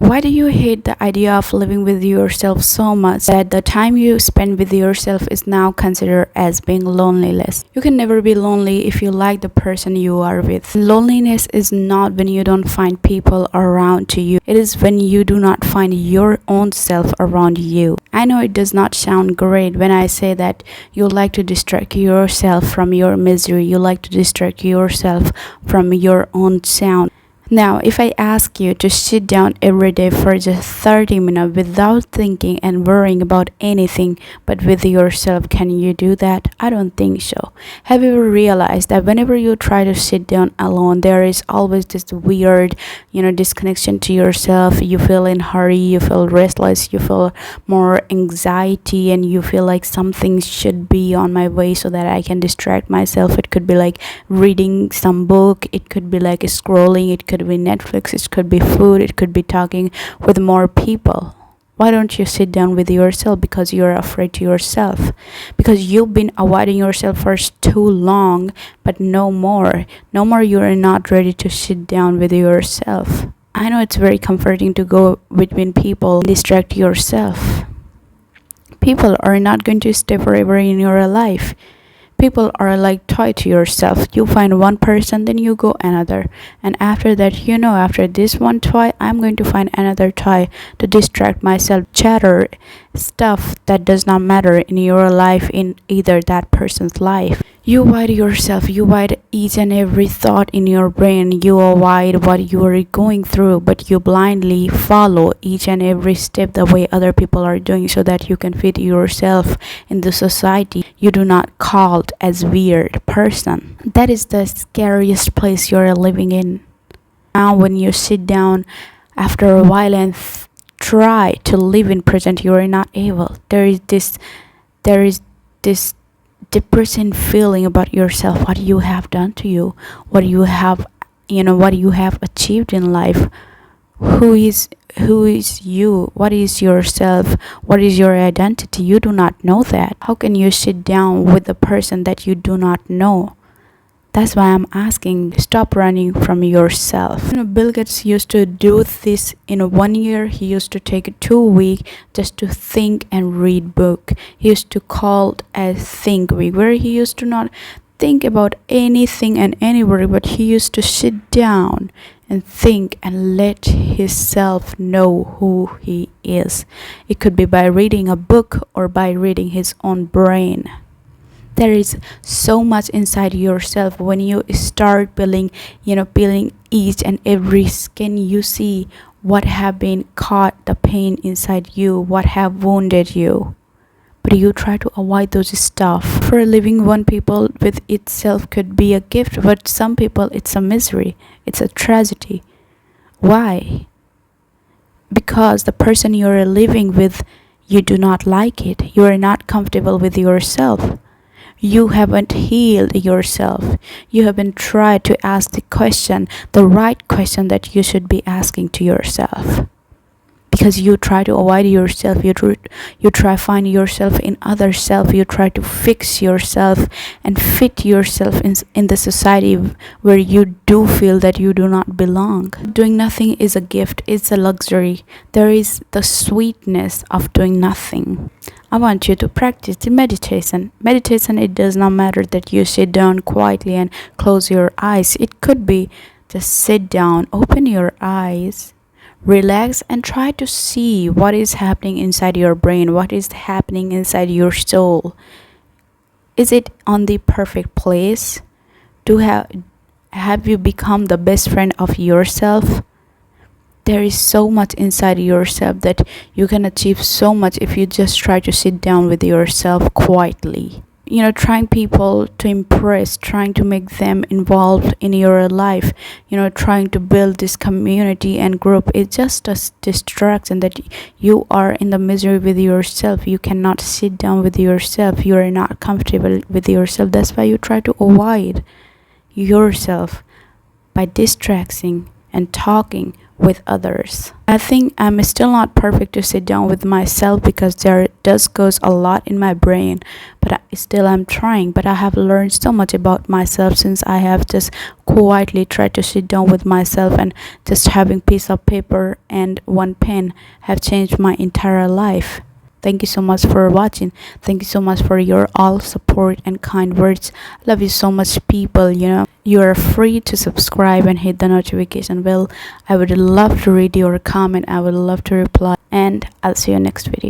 Why do you hate the idea of living with yourself so much that the time you spend with yourself is now considered as being loneliness? You can never be lonely if you like the person you are with. Loneliness is not when you don't find people around to you. It is when you do not find your own self around you. I know it does not sound great when I say that you like to distract yourself from your misery. You like to distract yourself from your own sound. Now, if I ask you to sit down every day for just 30 minutes without thinking and worrying about anything but with yourself, can you do that? I don't think so. Have you ever realized that whenever you try to sit down alone, there is always this weird, disconnection to yourself? You feel in hurry, you feel restless, you feel more anxiety, and you feel like something should be on my way so that I can distract myself. It could be like reading some book, it could be like scrolling, it could be Netflix, it could be food, it could be talking with more people. Why don't you sit down with yourself? Because you're afraid to yourself, because you've been avoiding yourself for too long. But no more, you're not ready to sit down with yourself. I know it's very comforting to go between people, distract yourself. People are not going to stay forever in your life. People are like toy to yourself. You find one person, then you go another, and after that, after this one toy, I'm going to find another toy to distract myself. Chatter, stuff that does not matter in your life, in either that person's life. You avoid yourself, you avoid each and every thought in your brain, you avoid what you are going through, but you blindly follow each and every step the way other people are doing so that you can fit yourself in the society. You do not called as weird person. That is the scariest place you're living in. Now when you sit down after a while and try to live in present, you are not able. There is this depressing feeling about yourself, what you have done to you, what you have achieved in life. Who is you? What is yourself? What is your identity? You do not know that. How can you sit down with a person that you do not know? That's why I'm asking, stop running from yourself. Bill Gates used to do this in 1 year. He used to take 2 weeks just to think and read book. He used to call it as think week, where he used to not think about anything and anybody, but he used to sit down and think and let himself know who he is. It could be by reading a book or by reading his own brain. There is so much inside yourself. When you start peeling each and every skin, you see what have been caught, the pain inside you, what have wounded you. But you try to avoid those stuff. For living one people with itself could be a gift, but some people it's a misery, it's a tragedy. Why? Because the person you're living with, you do not like it. You are not comfortable with yourself. You haven't healed yourself. You haven't tried to ask the right question that you should be asking to yourself. Because you try to avoid yourself, you try find yourself in other self, you try to fix yourself and fit yourself in the society where you do feel that you do not belong. Doing nothing is a gift, it's a luxury. There is the sweetness of doing nothing. I want you to practice the meditation. Meditation, it does not matter that you sit down quietly and close your eyes. It could be just sit down, open your eyes, relax, and try to see what is happening inside your brain, what is happening inside your soul. Is it on the perfect place? Have you become the best friend of yourself? There is so much inside yourself that you can achieve so much if you just try to sit down with yourself quietly. Trying people to impress, trying to make them involved in your life, trying to build this community and group, it's just a distraction that you are in the misery with yourself. You cannot sit down with yourself. You are not comfortable with yourself. That's why you try to avoid yourself by distracting and talking with others. I think I'm still not perfect to sit down with myself because there does goes a lot in my brain, but I'm trying. But I have learned so much about myself since I have just quietly tried to sit down with myself, and just having piece of paper and one pen have changed my entire life. Thank you so much for watching. Thank you so much for your all support and kind words. Love you so much, people. You are free to subscribe and hit the notification bell. I would love to read your comment. I would love to reply, and I'll see you next video.